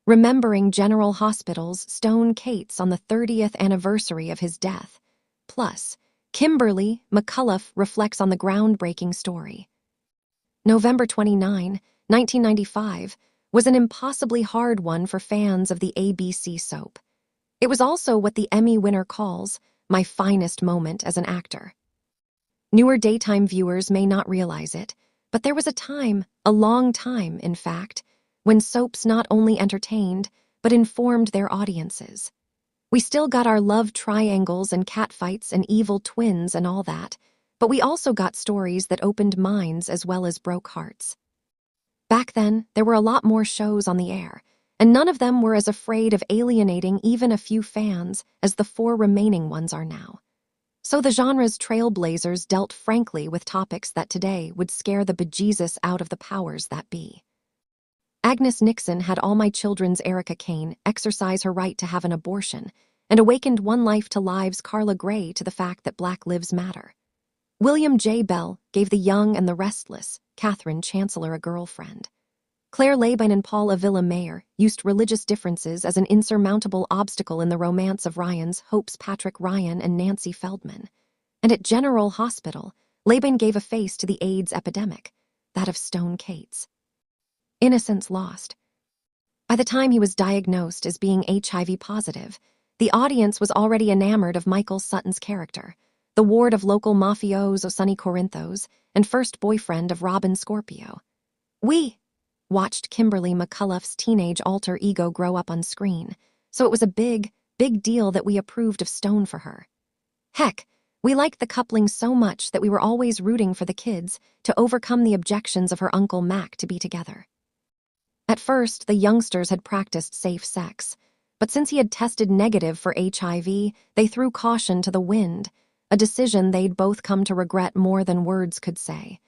remembering General Hospital's Stone Cates on the 30th anniversary of his death. Plus, Kimberly McCullough reflects on the groundbreaking story. November 29, 1995, was an impossibly hard one for fans of the ABC soap. It was also what the Emmy winner calls my finest moment as an actor. Newer daytime viewers may not realize it, but there was a time, a long time, in fact, when soaps not only entertained, but informed their audiences. We still got our love triangles and catfights and evil twins and all that, but we also got stories that opened minds as well as broke hearts. Back then, there were a lot more shows on the air, and none of them were as afraid of alienating even a few fans as the 4 remaining ones are now. So the genre's trailblazers dealt frankly with topics that today would scare the bejesus out of the powers that be. Agnes Nixon had All My Children's Erica Kane exercise her right to have an abortion and awakened One Life to Live's Carla Gray to the fact that Black lives matter. William J. Bell gave the young and the restless Catherine Chancellor a girlfriend. Claire Labine and Paul Avila Mayer used religious differences as an insurmountable obstacle in the romance of Ryan's hopes Patrick Ryan and Nancy Feldman. And at General Hospital, Labine gave a face to the AIDS epidemic, that of Stone Cates. Innocence lost. By the time he was diagnosed as being HIV positive, the audience was already enamored of Michael Sutton's character, the ward of local mafioso Sonny Corinthos and first boyfriend of Robin Scorpio. We watched Kimberly McCullough's teenage alter ego grow up on screen, so it was a big, big deal that we approved of Stone for her. Heck, we liked the coupling so much that we were always rooting for the kids to overcome the objections of her Uncle Mac to be together. At first, the youngsters had practiced safe sex, but since he had tested negative for HIV, they threw caution to the wind, a decision they'd both come to regret more than words could say.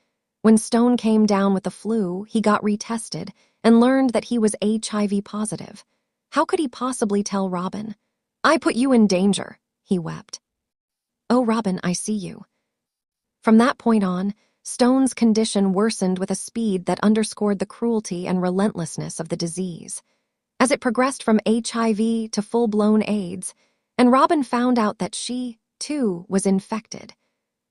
When Stone came down with the flu, he got retested and learned that he was HIV positive. How could he possibly tell Robin? "I put you in danger," he wept. "Oh, Robin, I see you." From that point on, Stone's condition worsened with a speed that underscored the cruelty and relentlessness of the disease. As it progressed from HIV to full-blown AIDS, and Robin found out that she, too, was infected,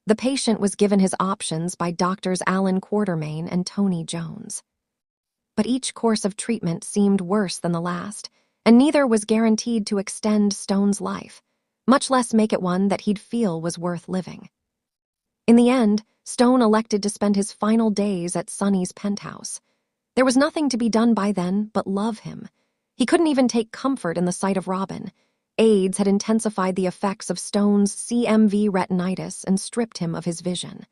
the patient was given his options by doctors Alan Quartermain and Tony Jones. But each course of treatment seemed worse than the last, and neither was guaranteed to extend Stone's life, much less make it one that he'd feel was worth living. In the end, Stone elected to spend his final days at Sonny's penthouse. There was nothing to be done by then but love him. He couldn't even take comfort in the sight of Robin. AIDS had intensified the effects of Stone's CMV retinitis and stripped him of his vision.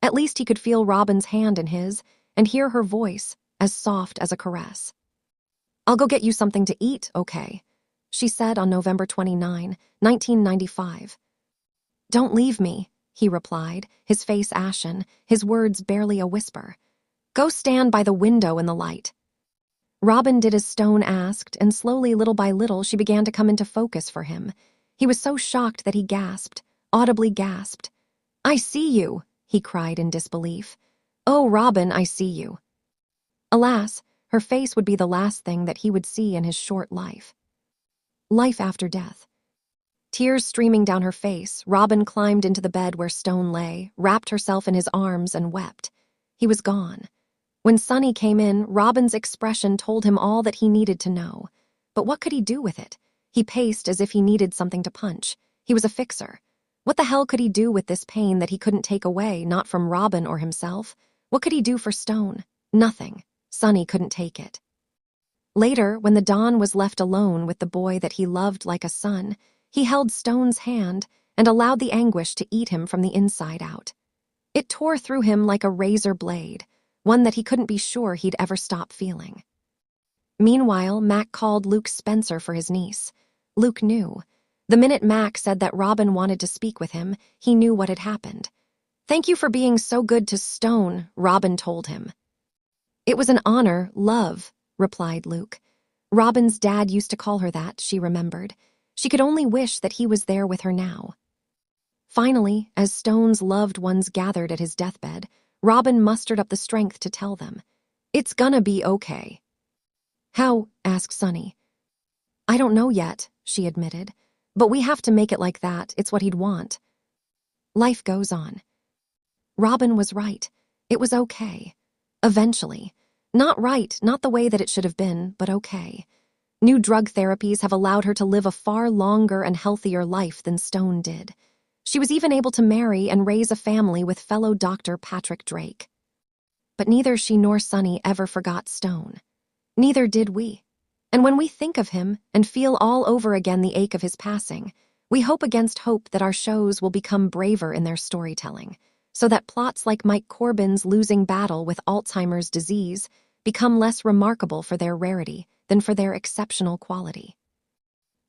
At least he could feel Robin's hand in his and hear her voice, as soft as a caress. "I'll go get you something to eat, okay?" she said on November 29, 1995. "Don't leave me," he replied, his face ashen, his words barely a whisper. "Go stand by the window in the light." Robin did as Stone asked, and slowly, little by little, she began to come into focus for him. He was so shocked that he gasped, audibly gasped. "I see you," he cried in disbelief. "Oh, Robin, I see you." Alas, her face would be the last thing that he would see in his short life. Life after death. Tears streaming down her face, Robin climbed into the bed where Stone lay, wrapped herself in his arms, and wept. He was gone. When Sonny came in, Robin's expression told him all that he needed to know. But what could he do with it? He paced as if he needed something to punch. He was a fixer. What the hell could he do with this pain that he couldn't take away, not from Robin or himself? What could he do for Stone? Nothing. Sonny couldn't take it. Later, when the Don was left alone with the boy that he loved like a son, he held Stone's hand and allowed the anguish to eat him from the inside out. It tore through him like a razor blade, one that he couldn't be sure he'd ever stop feeling. Meanwhile, Mac called Luke Spencer for his niece. Luke knew. The minute Mac said that Robin wanted to speak with him, he knew what had happened. "Thank you for being so good to Stone," Robin told him. "It was an honor, love," replied Luke. Robin's dad used to call her that, she remembered. She could only wish that he was there with her now. Finally, as Stone's loved ones gathered at his deathbed, Robin mustered up the strength to tell them, "It's gonna be okay." How? Asked Sunny. I don't know yet, she admitted. But we have to make it like that. It's what he'd want. Life goes on. Robin was right. It was okay. Eventually. Not right, not the way that it should have been, but okay. New drug therapies have allowed her to live a far longer and healthier life than Stone did. She was even able to marry and raise a family with fellow Dr. Patrick Drake. But neither she nor Sunny ever forgot Stone. Neither did we. And when we think of him and feel all over again the ache of his passing, we hope against hope that our shows will become braver in their storytelling, so that plots like Mike Corbin's losing battle with Alzheimer's disease become less remarkable for their rarity than for their exceptional quality.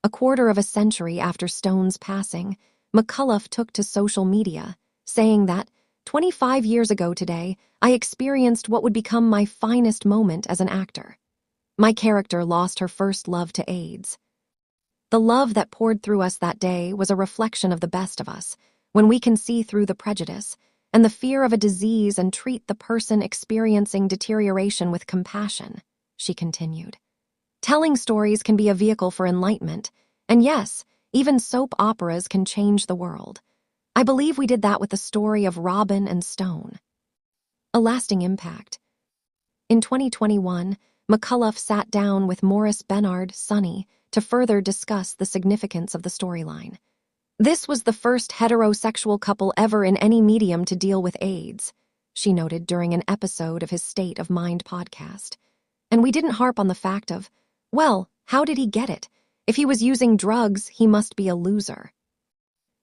A quarter of a century after Stone's passing, McCullough took to social media, saying that, 25 years ago today, I experienced what would become my finest moment as an actor. My character lost her first love to AIDS. The love that poured through us that day was a reflection of the best of us, when we can see through the prejudice and the fear of a disease and treat the person experiencing deterioration with compassion, she continued. Telling stories can be a vehicle for enlightenment, and yes, even soap operas can change the world. I believe we did that with the story of Robin and Stone. A lasting impact. In 2021, McCullough sat down with Maurice Benard, Sunny, to further discuss the significance of the storyline. This was the first heterosexual couple ever in any medium to deal with AIDS, she noted during an episode of his State of Mind podcast. And we didn't harp on the fact of, well, how did he get it? If he was using drugs, he must be a loser.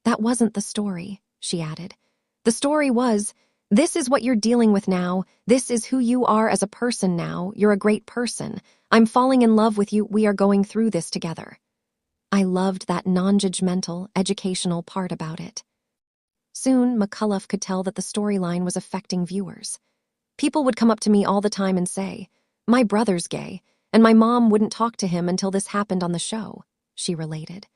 That wasn't the story, she added. The story was, this is what you're dealing with now. This is who you are as a person now. You're a great person. I'm falling in love with you. We are going through this together. I loved that non-judgmental, educational part about it. Soon, McCullough could tell that the storyline was affecting viewers. People would come up to me all the time and say, my brother's gay, and my mom wouldn't talk to him until this happened on the show, she related.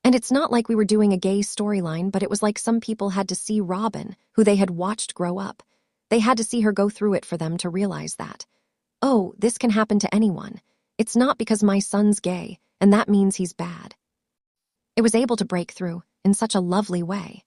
And it's not like we were doing a gay storyline, but it was like some people had to see Robin, who they had watched grow up. They had to see her go through it for them to realize that, oh, this can happen to anyone. It's not because my son's gay, and that means he's bad. It was able to break through in such a lovely way.